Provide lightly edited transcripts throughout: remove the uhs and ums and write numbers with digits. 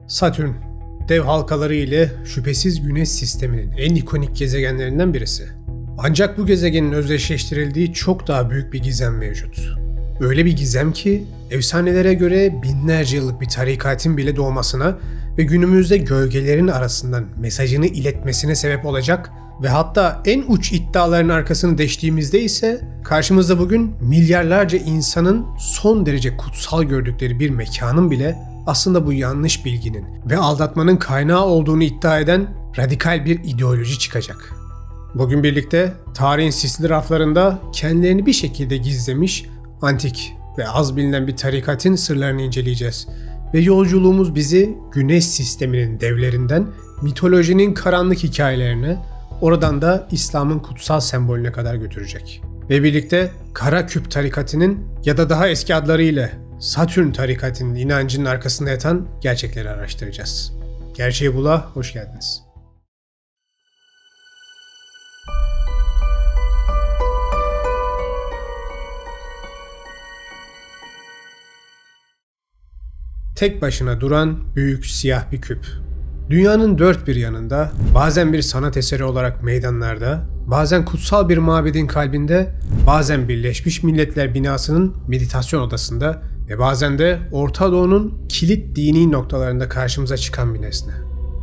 Satürn, dev halkaları ile şüphesiz Güneş sisteminin en ikonik gezegenlerinden birisi. Ancak bu gezegenin özdeşleştirildiği çok daha büyük bir gizem mevcut. Öyle bir gizem ki efsanelere göre binlerce yıllık bir tarikatın bile doğmasına ve günümüzde gölgelerin arasından mesajını iletmesine sebep olacak ve hatta en uç iddiaların arkasını deştiğimizde ise karşımızda bugün milyarlarca insanın son derece kutsal gördükleri bir mekanın bile aslında bu yanlış bilginin ve aldatmanın kaynağı olduğunu iddia eden radikal bir ideoloji çıkacak. Bugün birlikte tarihin sisli raflarında kendilerini bir şekilde gizlemiş, antik ve az bilinen bir tarikatın sırlarını inceleyeceğiz. Ve yolculuğumuz bizi Güneş sisteminin devlerinden mitolojinin karanlık hikayelerine, oradan da İslam'ın kutsal sembolüne kadar götürecek. Ve birlikte Kara Küp tarikatının ya da daha eski adlarıyla Satürn tarikatının inancının arkasında yatan gerçekleri araştıracağız. Gerçeği Bula hoş geldiniz. Tek başına duran büyük siyah bir küp. Dünyanın dört bir yanında, bazen bir sanat eseri olarak meydanlarda, bazen kutsal bir mabedin kalbinde, bazen Birleşmiş Milletler binasının meditasyon odasında ve bazen de Orta Doğu'nun kilit dini noktalarında karşımıza çıkan bir nesne.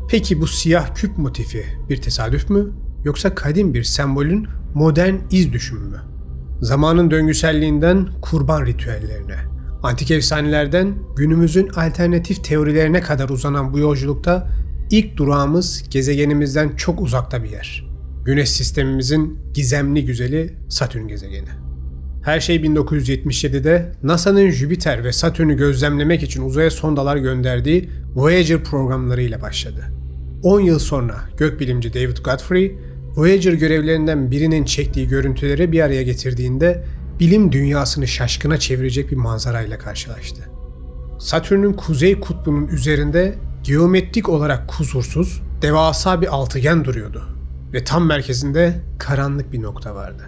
Peki bu siyah küp motifi bir tesadüf mü, yoksa kadim bir sembolün modern iz düşümü mü? Zamanın döngüselliğinden kurban ritüellerine, antik efsanelerden günümüzün alternatif teorilerine kadar uzanan bu yolculukta ilk durağımız gezegenimizden çok uzakta bir yer. Güneş sistemimizin gizemli güzeli Satürn gezegeni. Her şey 1977'de NASA'nın Jüpiter ve Satürn'ü gözlemlemek için uzaya sondalar gönderdiği Voyager programlarıyla başladı. 10 yıl sonra gökbilimci David Godfrey, Voyager görevlerinden birinin çektiği görüntüleri bir araya getirdiğinde bilim dünyasını şaşkına çevirecek bir manzarayla karşılaştı. Satürn'ün kuzey kutbunun üzerinde geometrik olarak kusursuz, devasa bir altıgen duruyordu ve tam merkezinde karanlık bir nokta vardı.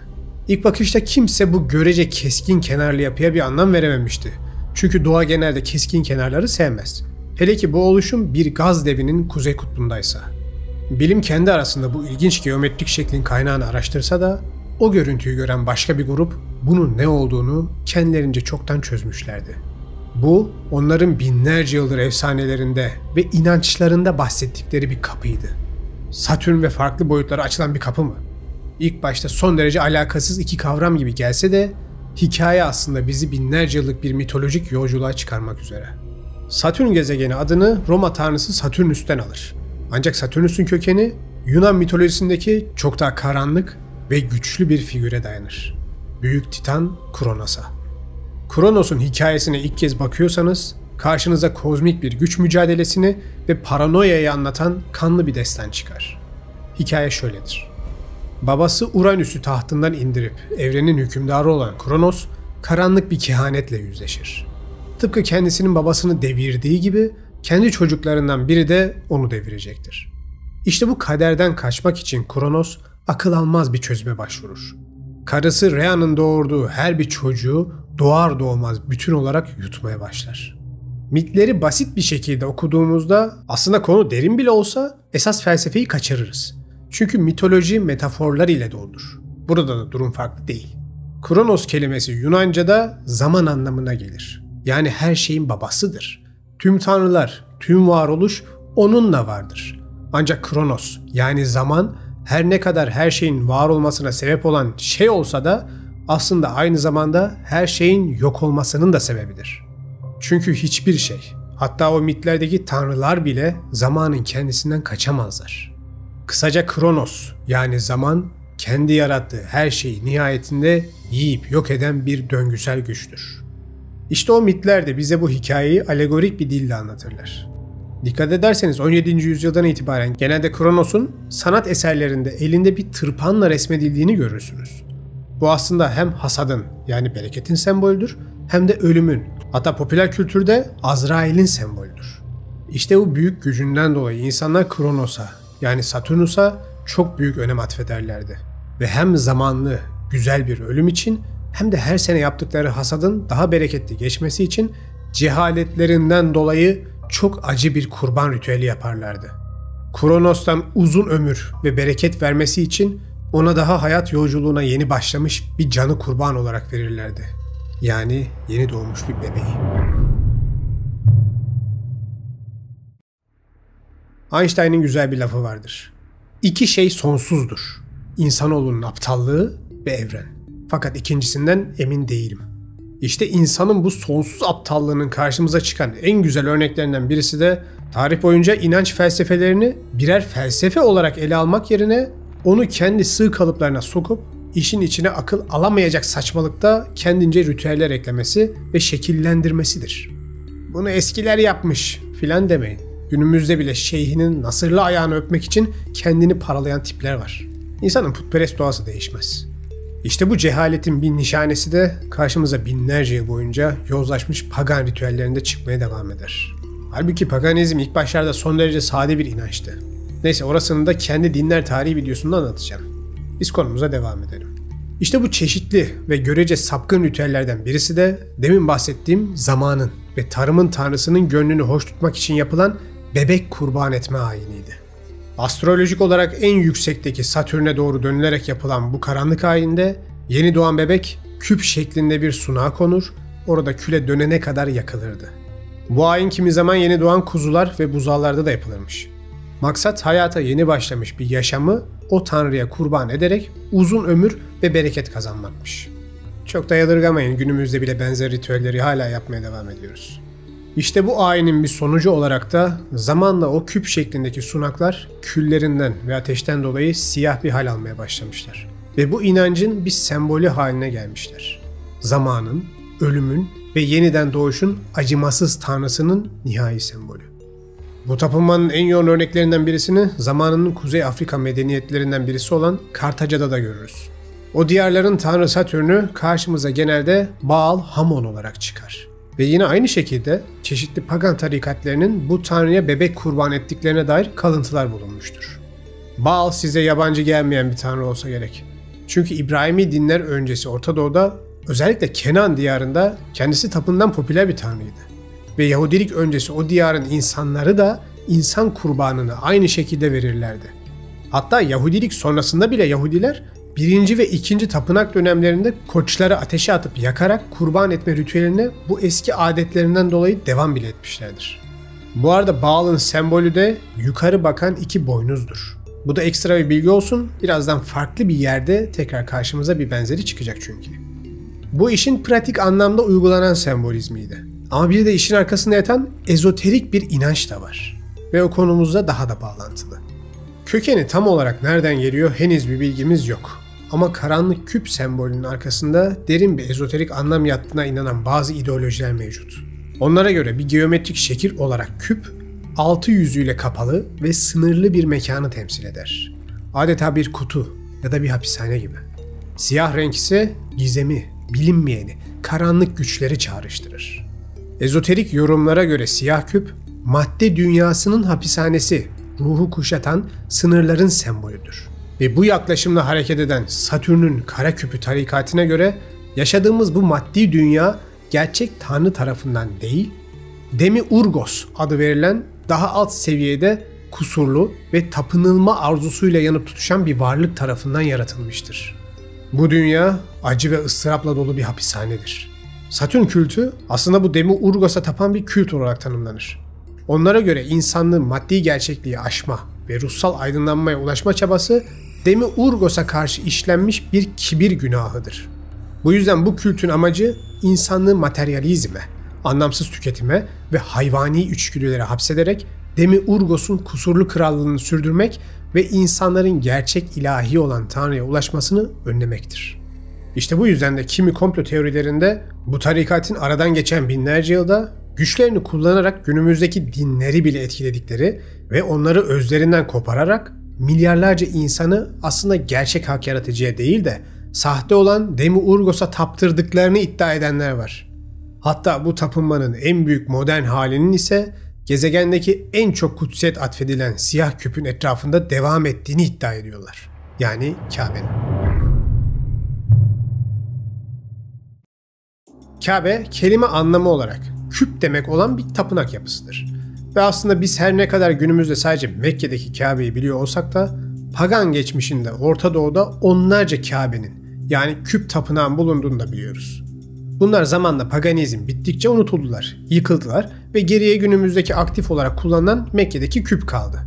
İlk bakışta kimse bu görece keskin kenarlı yapıya bir anlam verememişti. Çünkü doğa genelde keskin kenarları sevmez. Hele ki bu oluşum bir gaz devinin kuzey kutbundaysa. Bilim kendi arasında bu ilginç geometrik şeklin kaynağını araştırsa da o görüntüyü gören başka bir grup bunun ne olduğunu kendilerince çoktan çözmüşlerdi. Bu, onların binlerce yıldır efsanelerinde ve inançlarında bahsettikleri bir kapıydı. Satürn ve farklı boyutlara açılan bir kapı mı? İlk başta son derece alakasız iki kavram gibi gelse de hikaye aslında bizi binlerce yıllık bir mitolojik yolculuğa çıkarmak üzere. Satürn gezegeni adını Roma tanrısı Satürnüs'ten alır. Ancak Satürnüs'ün kökeni Yunan mitolojisindeki çok daha karanlık ve güçlü bir figüre dayanır. Büyük Titan Kronos'a. Kronos'un hikayesine ilk kez bakıyorsanız karşınıza kozmik bir güç mücadelesini ve paranoyayı anlatan kanlı bir destan çıkar. Hikaye şöyledir. Babası Uranüs'ü tahtından indirip evrenin hükümdarı olan Kronos, karanlık bir kehanetle yüzleşir. Tıpkı kendisinin babasını devirdiği gibi kendi çocuklarından biri de onu devirecektir. İşte bu kaderden kaçmak için Kronos akıl almaz bir çözüme başvurur. Karısı Rhea'nın doğurduğu her bir çocuğu doğar doğmaz bütün olarak yutmaya başlar. Mitleri basit bir şekilde okuduğumuzda aslında konu derin bile olsa esas felsefeyi kaçırırız. Çünkü mitoloji metaforlar ile doludur. Burada da durum farklı değil. Kronos kelimesi Yunanca'da zaman anlamına gelir. Yani her şeyin babasıdır. Tüm tanrılar, tüm varoluş onunla vardır. Ancak Kronos yani zaman her ne kadar her şeyin var olmasına sebep olan şey olsa da aslında aynı zamanda her şeyin yok olmasının da sebebidir. Çünkü hiçbir şey, hatta o mitlerdeki tanrılar bile zamanın kendisinden kaçamazlar. Kısaca Kronos yani zaman kendi yarattığı her şeyi nihayetinde yiyip yok eden bir döngüsel güçtür. İşte o mitler de bize bu hikayeyi alegorik bir dille anlatırlar. Dikkat ederseniz 17. yüzyıldan itibaren genelde Kronos'un sanat eserlerinde elinde bir tırpanla resmedildiğini görürsünüz. Bu aslında hem hasadın yani bereketin sembolüdür hem de ölümün, hatta popüler kültürde Azrail'in sembolüdür. İşte bu büyük gücünden dolayı insanlar Kronos'a yani Satürnus'a çok büyük önem atfederlerdi. Ve hem zamanlı, güzel bir ölüm için hem de her sene yaptıkları hasadın daha bereketli geçmesi için cehaletlerinden dolayı çok acı bir kurban ritüeli yaparlardı. Kronos'tan uzun ömür ve bereket vermesi için ona daha hayat yolculuğuna yeni başlamış bir canı kurban olarak verirlerdi. Yani yeni doğmuş bir bebeği. Einstein'ın güzel bir lafı vardır. İki şey sonsuzdur. İnsanoğlunun aptallığı ve evren. Fakat ikincisinden emin değilim. İşte insanın bu sonsuz aptallığının karşımıza çıkan en güzel örneklerinden birisi de tarih boyunca inanç felsefelerini birer felsefe olarak ele almak yerine onu kendi sığ kalıplarına sokup işin içine akıl alamayacak saçmalıkta kendince ritüeller eklemesi ve şekillendirmesidir. Bunu eskiler yapmış filan demeyin. Günümüzde bile şeyhinin nasırlı ayağını öpmek için kendini paralayan tipler var. İnsanın putperest doğası değişmez. İşte bu cehaletin bir nişanesi de karşımıza binlerce yıl boyunca yozlaşmış pagan ritüellerinde çıkmaya devam eder. Halbuki paganizm ilk başlarda son derece sade bir inançtı. Neyse orasını da kendi dinler tarihi videosunda anlatacağım. Biz konumuza devam edelim. İşte bu çeşitli ve görece sapkın ritüellerden birisi de demin bahsettiğim zamanın ve tarımın tanrısının gönlünü hoş tutmak için yapılan bebek kurban etme ayiniydi. Astrolojik olarak en yüksekteki Satürn'e doğru dönülerek yapılan bu karanlık ayinde yeni doğan bebek küp şeklinde bir sunağa konur, orada küle dönene kadar yakılırdı. Bu ayin kimi zaman yeni doğan kuzular ve buzağlarda da yapılırmış. Maksat hayata yeni başlamış bir yaşamı o tanrıya kurban ederek uzun ömür ve bereket kazanmakmış. Çok da yadırgamayın, günümüzde bile benzer ritüelleri hala yapmaya devam ediyoruz. İşte bu ayinin bir sonucu olarak da zamanla o küp şeklindeki sunaklar küllerinden ve ateşten dolayı siyah bir hal almaya başlamışlar. Ve bu inancın bir sembolü haline gelmişler. Zamanın, ölümün ve yeniden doğuşun acımasız tanrısının nihai sembolü. Bu tapınmanın en yoğun örneklerinden birisini zamanının Kuzey Afrika medeniyetlerinden birisi olan Kartaca'da da görürüz. O diyarların tanrı Satürn'ü karşımıza genelde Baal Hamon olarak çıkar. Ve yine aynı şekilde çeşitli pagan tarikatlarının bu tanrıya bebek kurban ettiklerine dair kalıntılar bulunmuştur. Baal size yabancı gelmeyen bir tanrı olsa gerek. Çünkü İbrahimi dinler öncesi Orta Doğu'da, özellikle Kenan diyarında kendisi tapından popüler bir tanrıydı. Ve Yahudilik öncesi o diyarın insanları da insan kurbanını aynı şekilde verirlerdi. Hatta Yahudilik sonrasında bile Yahudiler 1. ve 2. tapınak dönemlerinde koçları ateşe atıp yakarak kurban etme ritüeline bu eski adetlerinden dolayı devam bile etmişlerdir. Bu arada Baal'ın sembolü de yukarı bakan iki boynuzdur. Bu da ekstra bir bilgi olsun, birazdan farklı bir yerde tekrar karşımıza bir benzeri çıkacak çünkü. Bu işin pratik anlamda uygulanan sembolizmiydi. Ama bir de işin arkasında yatan ezoterik bir inanç da var. Ve o konumuzla daha da bağlantılı. Kökeni tam olarak nereden geliyor henüz bir bilgimiz yok. Ama karanlık küp sembolünün arkasında derin bir ezoterik anlam yattığına inanan bazı ideolojiler mevcut. Onlara göre bir geometrik şekil olarak küp, 6 yüzüyle kapalı ve sınırlı bir mekanı temsil eder. Adeta bir kutu ya da bir hapishane gibi. Siyah renk ise gizemi, bilinmeyeni, karanlık güçleri çağrıştırır. Ezoterik yorumlara göre siyah küp, madde dünyasının hapishanesi, ruhu kuşatan sınırların sembolüdür. Ve bu yaklaşımla hareket eden Satürn'ün kara küpü tarikatına göre yaşadığımız bu maddi dünya gerçek tanrı tarafından değil, Demiurgos adı verilen daha alt seviyede kusurlu ve tapınılma arzusuyla yanıp tutuşan bir varlık tarafından yaratılmıştır. Bu dünya acı ve ıstırapla dolu bir hapishanedir. Satürn kültü aslında bu Demiurgos'a tapan bir kült olarak tanımlanır. Onlara göre insanlığın maddi gerçekliği aşma ve ruhsal aydınlanmaya ulaşma çabası Demiurgos'a karşı işlenmiş bir kibir günahıdır. Bu yüzden bu kültün amacı insanlığı materyalizme, anlamsız tüketime ve hayvani içgüdülere hapsederek Demiurgos'un kusurlu krallığını sürdürmek ve insanların gerçek ilahi olan Tanrı'ya ulaşmasını önlemektir. İşte bu yüzden de kimi komplo teorilerinde bu tarikatın aradan geçen binlerce yılda güçlerini kullanarak günümüzdeki dinleri bile etkiledikleri ve onları özlerinden kopararak milyarlarca insanı aslında gerçek hak yaratıcıya değil de sahte olan Demiurgos'a taptırdıklarını iddia edenler var. Hatta bu tapınmanın en büyük modern halinin ise gezegendeki en çok kutsiyet atfedilen siyah küpün etrafında devam ettiğini iddia ediyorlar. Yani Kabe'nin. Kabe kelime anlamı olarak küp demek olan bir tapınak yapısıdır. Ve aslında biz her ne kadar günümüzde sadece Mekke'deki Kabe'yi biliyor olsak da pagan geçmişinde Orta Doğu'da onlarca Kabe'nin yani küp tapınağın bulunduğunu da biliyoruz. Bunlar zamanla paganizm bittikçe unutuldular, yıkıldılar ve geriye günümüzdeki aktif olarak kullanılan Mekke'deki küp kaldı.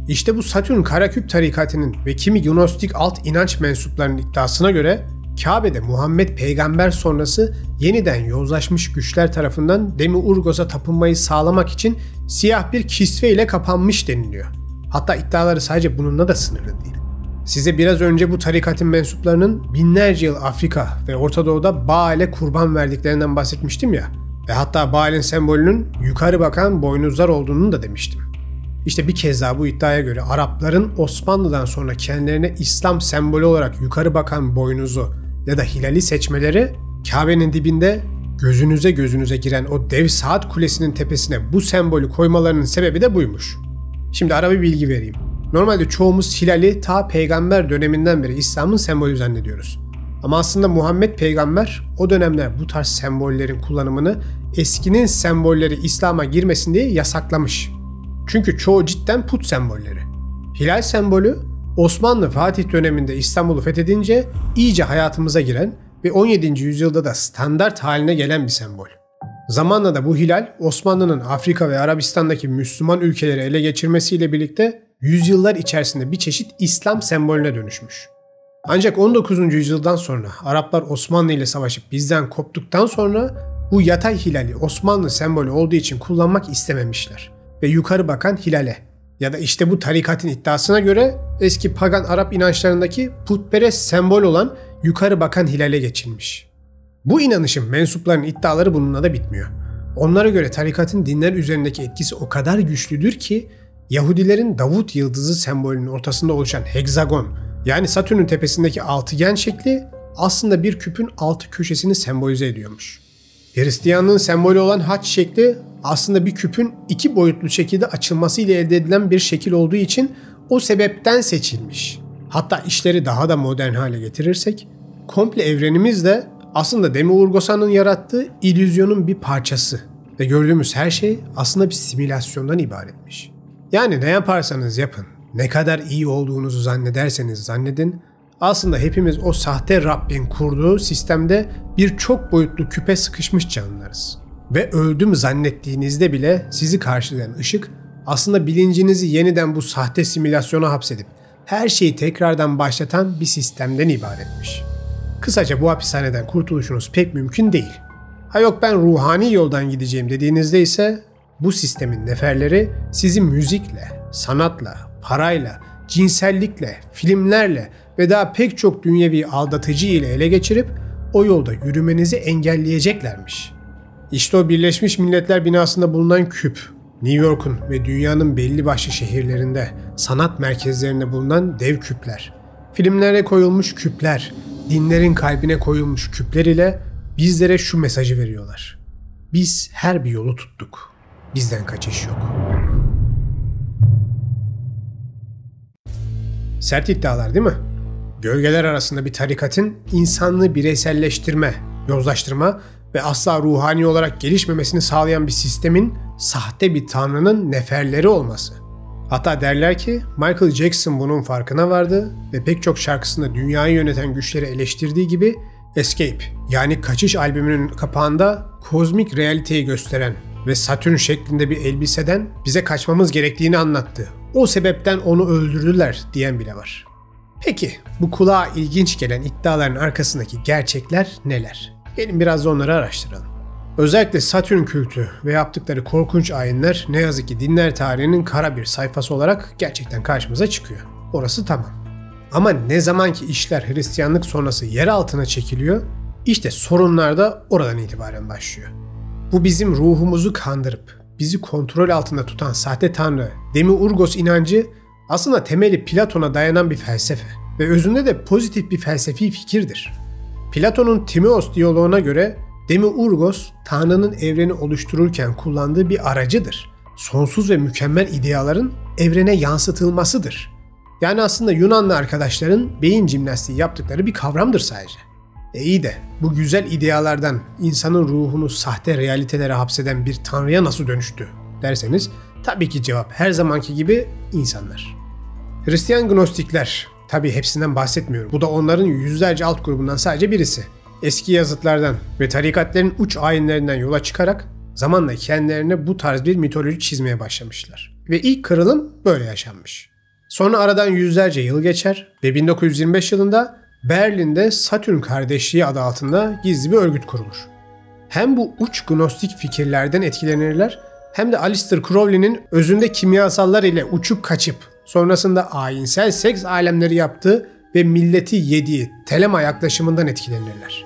İşte bu Satürn Karaküp tarikatının ve kimi Gnostik alt inanç mensuplarının iddiasına göre Kabe'de Muhammed peygamber sonrası yeniden yozlaşmış güçler tarafından Demiurgos'a tapınmayı sağlamak için siyah bir kisve ile kapanmış deniliyor. Hatta iddiaları sadece bununla da sınırlı değil. Size biraz önce bu tarikatın mensuplarının binlerce yıl Afrika ve Orta Doğu'da Baal'e kurban verdiklerinden bahsetmiştim ya. Ve hatta Baal'in sembolünün yukarı bakan boynuzlar olduğunu da demiştim. İşte bir kez daha bu iddiaya göre Arapların Osmanlı'dan sonra kendilerine İslam sembolü olarak yukarı bakan boynuzu ya da hilali seçmeleri, Kabe'nin dibinde gözünüze giren o dev saat kulesinin tepesine bu sembolü koymalarının sebebi de buymuş. Şimdi ara bir bilgi vereyim. Normalde çoğumuz hilali ta peygamber döneminden beri İslam'ın sembolü zannediyoruz. Ama aslında Muhammed peygamber o dönemler bu tarz sembollerin kullanımını eskinin sembolleri İslam'a girmesin diye yasaklamış. Çünkü çoğu cidden put sembolleri. Hilal sembolü Osmanlı Fatih döneminde İstanbul'u fethedince iyice hayatımıza giren ve 17. yüzyılda da standart haline gelen bir sembol. Zamanla da bu hilal Osmanlı'nın Afrika ve Arabistan'daki Müslüman ülkeleri ele geçirmesiyle birlikte yüzyıllar içerisinde bir çeşit İslam sembolüne dönüşmüş. Ancak 19. yüzyıldan sonra Araplar Osmanlı ile savaşıp bizden koptuktan sonra bu yatay hilali Osmanlı sembolü olduğu için kullanmak istememişler ve yukarı bakan hilale ya da işte bu tarikatın iddiasına göre eski pagan Arap inançlarındaki putperest sembol olan yukarı bakan hilale geçilmiş. Bu inanışın mensuplarının iddiaları bununla da bitmiyor. Onlara göre tarikatın dinler üzerindeki etkisi o kadar güçlüdür ki Yahudilerin Davut yıldızı sembolünün ortasında oluşan hegzagon yani Satürn'ün tepesindeki altıgen şekli aslında bir küpün altı köşesini sembolize ediyormuş. Hristiyanlığın sembolü olan haç şekli aslında bir küpün iki boyutlu şekilde açılması ile elde edilen bir şekil olduğu için o sebepten seçilmiş. Hatta işleri daha da modern hale getirirsek komple evrenimiz de aslında Demiurgos'un yarattığı illüzyonun bir parçası ve gördüğümüz her şey aslında bir simülasyondan ibaretmiş. Yani ne yaparsanız yapın, ne kadar iyi olduğunuzu zannederseniz zannedin, aslında hepimiz o sahte Rabbin kurduğu sistemde bir çok boyutlu küpe sıkışmış canlılarız. Ve öldüm zannettiğinizde bile sizi karşılayan ışık aslında bilincinizi yeniden bu sahte simülasyona hapsedip her şeyi tekrardan başlatan bir sistemden ibaretmiş. Kısaca bu hapishaneden kurtuluşunuz pek mümkün değil. Ha yok ben ruhani yoldan gideceğim dediğinizde ise bu sistemin neferleri sizi müzikle, sanatla, parayla, cinsellikle, filmlerle ve daha pek çok dünyevi aldatıcı ile ele geçirip o yolda yürümenizi engelleyeceklermiş. İşte o Birleşmiş Milletler binasında bulunan küp, New York'un ve dünyanın belli başlı şehirlerinde, sanat merkezlerinde bulunan dev küpler, filmlere koyulmuş küpler, dinlerin kalbine koyulmuş küpler ile bizlere şu mesajı veriyorlar. Biz her bir yolu tuttuk. Bizden kaçış yok. Sert iddialar değil mi? Gölgeler arasında bir tarikatın insanlığı bireyselleştirme, yozlaştırma ve asla ruhani olarak gelişmemesini sağlayan bir sistemin sahte bir tanrının neferleri olması. Hatta derler ki Michael Jackson bunun farkına vardı ve pek çok şarkısında dünyayı yöneten güçleri eleştirdiği gibi Escape yani Kaçış albümünün kapağında kozmik realiteyi gösteren ve Satürn şeklinde bir elbiseden bize kaçmamız gerektiğini anlattı. O sebepten onu öldürdüler diyen bile var. Peki bu kulağa ilginç gelen iddiaların arkasındaki gerçekler neler? Gelin biraz da onları araştıralım. Özellikle Satürn kültü ve yaptıkları korkunç ayinler ne yazık ki dinler tarihinin kara bir sayfası olarak gerçekten karşımıza çıkıyor. Orası tamam. Ama ne zaman ki işler Hristiyanlık sonrası yer altına çekiliyor, işte sorunlar da oradan itibaren başlıyor. Bu bizim ruhumuzu kandırıp bizi kontrol altında tutan sahte tanrı Demiurgos inancı aslında temeli Platon'a dayanan bir felsefe ve özünde de pozitif bir felsefi fikirdir. Platon'un Timaeus diyaloğuna göre Demiurgos, Tanrı'nın evreni oluştururken kullandığı bir aracıdır. Sonsuz ve mükemmel ideaların evrene yansıtılmasıdır. Yani aslında Yunanlı arkadaşların beyin jimnastiği yaptıkları bir kavramdır sadece. İyi de bu güzel idealardan insanın ruhunu sahte realitelere hapseden bir tanrıya nasıl dönüştü derseniz Tabii ki cevap her zamanki gibi insanlar. Hristiyan Gnostikler, tabii hepsinden bahsetmiyorum. Bu da onların yüzlerce alt grubundan sadece birisi. Eski yazıtlardan ve tarikatlerin uç ayinlerinden yola çıkarak zamanla kendilerine bu tarz bir mitoloji çizmeye başlamışlar. Ve ilk kırılım böyle yaşanmış. Sonra aradan yüzlerce yıl geçer ve 1925 yılında Berlin'de Satürn Kardeşliği adı altında gizli bir örgüt kurulur. Hem bu uç gnostik fikirlerden etkilenirler hem de Aleister Crowley'nin özünde kimyasallar ile uçup kaçıp sonrasında ayinsel seks alemleri yaptığı ve milleti yediği telema yaklaşımından etkilenirler.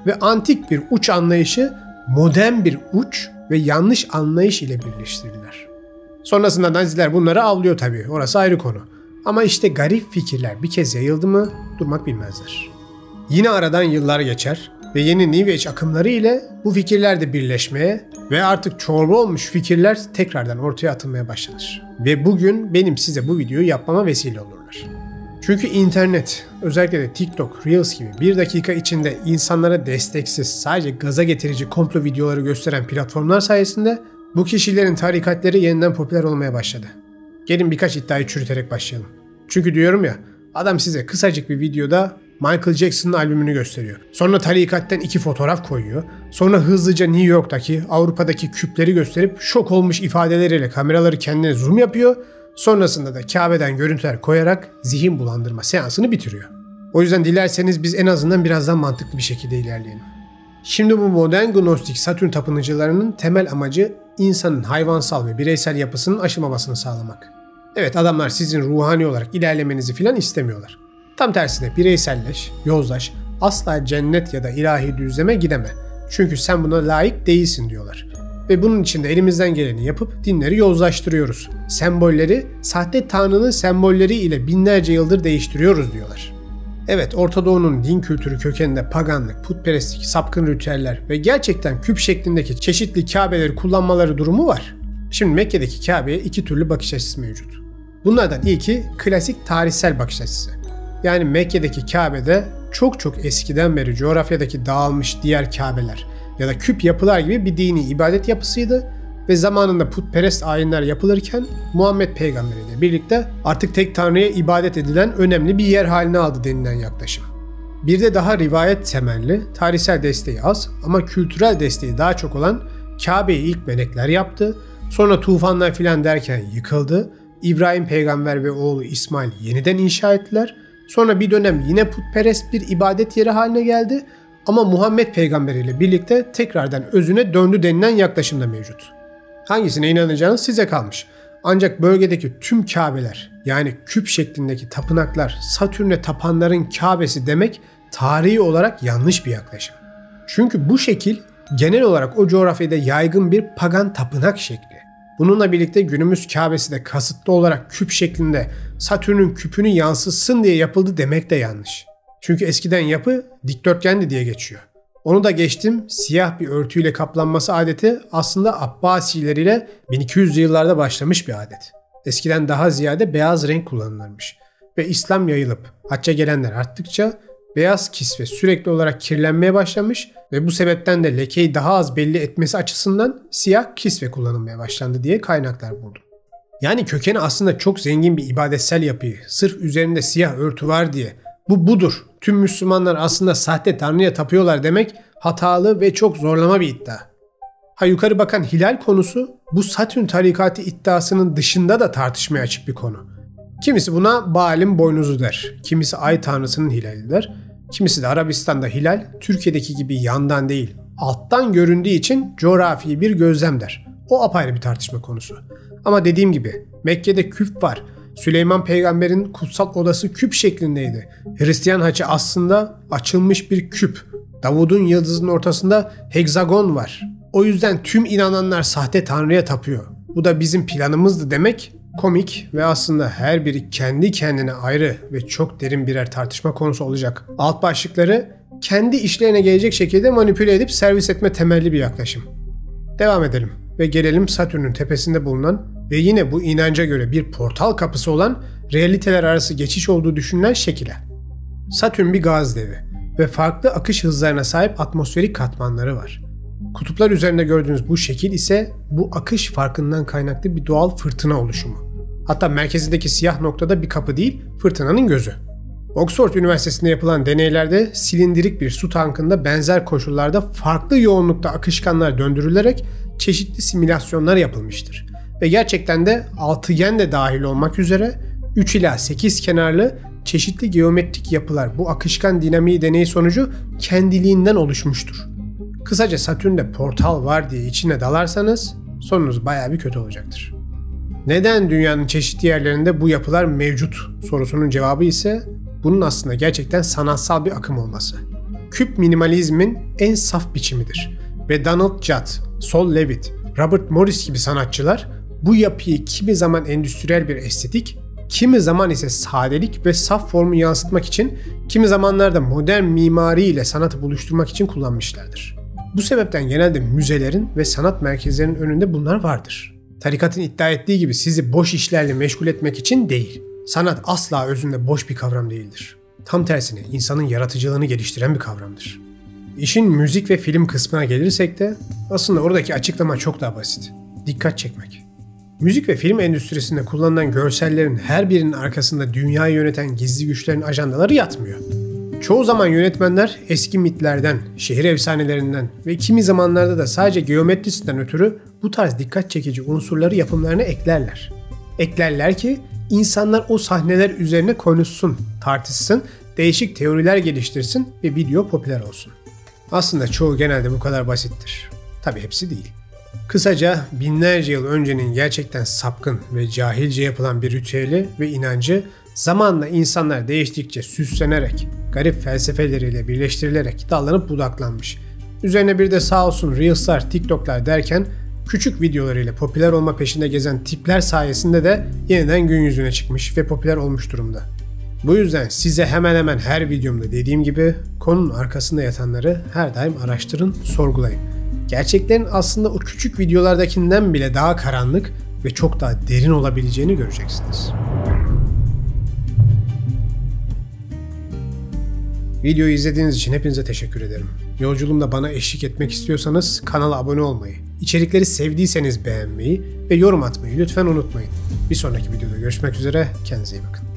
Ve antik bir uç anlayışı modern bir uç ve yanlış anlayış ile birleştirirler. Sonrasında Naziler bunları avlıyor tabii, orası ayrı konu. Ama işte garip fikirler bir kez yayıldı mı durmak bilmezler. Yine aradan yıllar geçer ve yeni New Age akımları ile bu fikirler de birleşmeye ve artık çorba olmuş fikirler tekrardan ortaya atılmaya başlanır. Ve bugün benim size bu videoyu yapmama vesile olurlar. Çünkü internet, özellikle de TikTok, Reels gibi bir dakika içinde insanlara desteksiz, sadece gaza getirici komplo videoları gösteren platformlar sayesinde bu kişilerin tarikatları yeniden popüler olmaya başladı. Gelin birkaç iddiayı çürüterek başlayalım. Çünkü diyorum ya, adam size kısacık bir videoda Michael Jackson'ın albümünü gösteriyor. Sonra tarikatten 2 fotoğraf koyuyor. Sonra hızlıca New York'taki, Avrupa'daki küpleri gösterip şok olmuş ifadeleriyle kameraları kendine zoom yapıyor. Sonrasında da Kabe'den görüntüler koyarak zihin bulandırma seansını bitiriyor. O yüzden dilerseniz biz en azından birazdan mantıklı bir şekilde ilerleyelim. Şimdi bu modern gnostik Satürn tapınıcılarının temel amacı insanın hayvansal ve bireysel yapısının aşılmamasını sağlamak. Evet, adamlar sizin ruhani olarak ilerlemenizi filan istemiyorlar. Tam tersine bireyselleş, yozlaş, asla cennet ya da ilahi düzleme gideme. Çünkü sen buna layık değilsin diyorlar. Ve bunun için de elimizden geleni yapıp dinleri yozlaştırıyoruz. Sembolleri, sahte tanrının sembolleri ile binlerce yıldır değiştiriyoruz diyorlar. Evet, Orta Doğu'nun din kültürü kökeninde paganlık, putperestlik, sapkın ritüeller ve gerçekten küp şeklindeki çeşitli Kabe'leri kullanmaları durumu var. Şimdi Mekke'deki Kabe'ye 2 türlü bakış açısı mevcut. Bunlardan ilki klasik tarihsel bakış açısı. Yani Mekke'deki Kabe'de çok eskiden beri coğrafyadaki dağılmış diğer Kabe'ler ya da küp yapılar gibi bir dini ibadet yapısıydı ve zamanında putperest ayinler yapılırken Muhammed Peygamber ile birlikte artık tek tanrıya ibadet edilen önemli bir yer haline aldı denilen yaklaşım. Bir de daha rivayet temelli, tarihsel desteği az ama kültürel desteği daha çok olan Kabe'yi ilk melekler yaptı, sonra tufanlar filan derken yıkıldı, İbrahim Peygamber ve oğlu İsmail yeniden inşa ettiler, sonra bir dönem yine putperest bir ibadet yeri haline geldi ama Muhammed Peygamber ile birlikte tekrardan özüne döndü denilen yaklaşım da mevcut. Hangisine inanacağınız size kalmış. Ancak bölgedeki tüm Kabe'ler, yani küp şeklindeki tapınaklar Satürn'e tapanların Kabe'si demek tarihi olarak yanlış bir yaklaşım. Çünkü bu şekil genel olarak o coğrafyada yaygın bir pagan tapınak şekli. Bununla birlikte günümüz Kabe'si de kasıtlı olarak küp şeklinde Satürn'ün küpünü yansıtsın diye yapıldı demek de yanlış. Çünkü eskiden yapı dikdörtgendi diye geçiyor. Onu da geçtim, siyah bir örtüyle kaplanması adeti aslında Abbasiler ile 1200'lü yıllarda başlamış bir adet. Eskiden daha ziyade beyaz renk kullanılırmış. Ve İslam yayılıp hacca gelenler arttıkça beyaz kisve sürekli olarak kirlenmeye başlamış ve bu sebepten de lekeyi daha az belli etmesi açısından siyah kisve kullanılmaya başlandı diye kaynaklar buldum. Yani kökeni aslında çok zengin bir ibadetsel yapıyı sırf üzerinde siyah örtü var diye bu budur, tüm Müslümanlar aslında sahte tanrıya tapıyorlar demek hatalı ve çok zorlama bir iddia. Ha, yukarı bakan hilal konusu bu Satürn tarikatı iddiasının dışında da tartışmaya açık bir konu. Kimisi buna Baal'in boynuzu der, kimisi ay tanrısının hilali der, kimisi de Arabistan'da hilal Türkiye'deki gibi yandan değil alttan göründüğü için coğrafi bir gözlem der. O apayrı bir tartışma konusu. Ama dediğim gibi Mekke'de küp var. Süleyman Peygamber'in kutsal odası küp şeklindeydi. Hristiyan haçı aslında açılmış bir küp. Davud'un yıldızının ortasında hegzagon var. O yüzden tüm inananlar sahte tanrıya tapıyor. Bu da bizim planımızdı demek komik ve aslında her biri kendi kendine ayrı ve çok derin birer tartışma konusu olacak. Alt başlıkları kendi işlerine gelecek şekilde manipüle edip servis etme temelli bir yaklaşım. Devam edelim ve gelelim Satürn'ün tepesinde bulunan ve yine bu inanca göre bir portal kapısı olan realiteler arası geçiş olduğu düşünülen şekile. Satürn bir gaz devi ve farklı akış hızlarına sahip atmosferik katmanları var. Kutuplar üzerinde gördüğünüz bu şekil ise bu akış farkından kaynaklı bir doğal fırtına oluşumu. Hatta merkezindeki siyah noktada bir kapı değil, fırtınanın gözü. Oxford Üniversitesi'nde yapılan deneylerde silindirik bir su tankında benzer koşullarda farklı yoğunlukta akışkanlar döndürülerek çeşitli simülasyonlar yapılmıştır. Ve gerçekten de altıgen de dahil olmak üzere 3 ila 8 kenarlı çeşitli geometrik yapılar bu akışkan dinamiği deneyi sonucu kendiliğinden oluşmuştur. Kısaca Satürn'de portal var diye içine dalarsanız sonunuz bayağı bir kötü olacaktır. Neden dünyanın çeşitli yerlerinde bu yapılar mevcut sorusunun cevabı ise bunun aslında gerçekten sanatsal bir akım olması. Küp minimalizmin en saf biçimidir ve Donald Judd, Sol Levitt, Robert Morris gibi sanatçılar bu yapıyı kimi zaman endüstriyel bir estetik, kimi zaman ise sadelik ve saf formu yansıtmak için, kimi zamanlarda modern mimari ile sanatı buluşturmak için kullanmışlardır. Bu sebepten genelde müzelerin ve sanat merkezlerinin önünde bunlar vardır. Tarikatın iddia ettiği gibi sizi boş işlerle meşgul etmek için değil. Sanat asla özünde boş bir kavram değildir. Tam tersine insanın yaratıcılığını geliştiren bir kavramdır. İşin müzik ve film kısmına gelirsek de aslında oradaki açıklama çok daha basit. Dikkat çekmek. Müzik ve film endüstrisinde kullanılan görsellerin her birinin arkasında dünyayı yöneten gizli güçlerin ajandaları yatmıyor. Çoğu zaman yönetmenler eski mitlerden, şehir efsanelerinden ve kimi zamanlarda da sadece geometrisinden ötürü bu tarz dikkat çekici unsurları yapımlarına eklerler. Eklerler ki insanlar o sahneler üzerine konuşsun, tartışsın, değişik teoriler geliştirsin ve video popüler olsun. Aslında çoğu genelde bu kadar basittir. Tabii hepsi değil. Kısaca binlerce yıl öncenin gerçekten sapkın ve cahilce yapılan bir ritüeli ve inancı zamanla insanlar değiştikçe süslenerek, garip felsefeleriyle birleştirilerek dallanıp budaklanmış. Üzerine bir de sağ olsun Reels'lar, TikTok'lar derken küçük videolarıyla popüler olma peşinde gezen tipler sayesinde de yeniden gün yüzüne çıkmış ve popüler olmuş durumda. Bu yüzden size hemen hemen her videomda dediğim gibi konunun arkasında yatanları her daim araştırın, sorgulayın. Gerçeklerin aslında o küçük videolardakinden bile daha karanlık ve çok daha derin olabileceğini göreceksiniz. Videoyu izlediğiniz için hepinize teşekkür ederim. Yolculuğumda bana eşlik etmek istiyorsanız kanala abone olmayı, içerikleri sevdiyseniz beğenmeyi ve yorum atmayı lütfen unutmayın. Bir sonraki videoda görüşmek üzere, kendinize iyi bakın.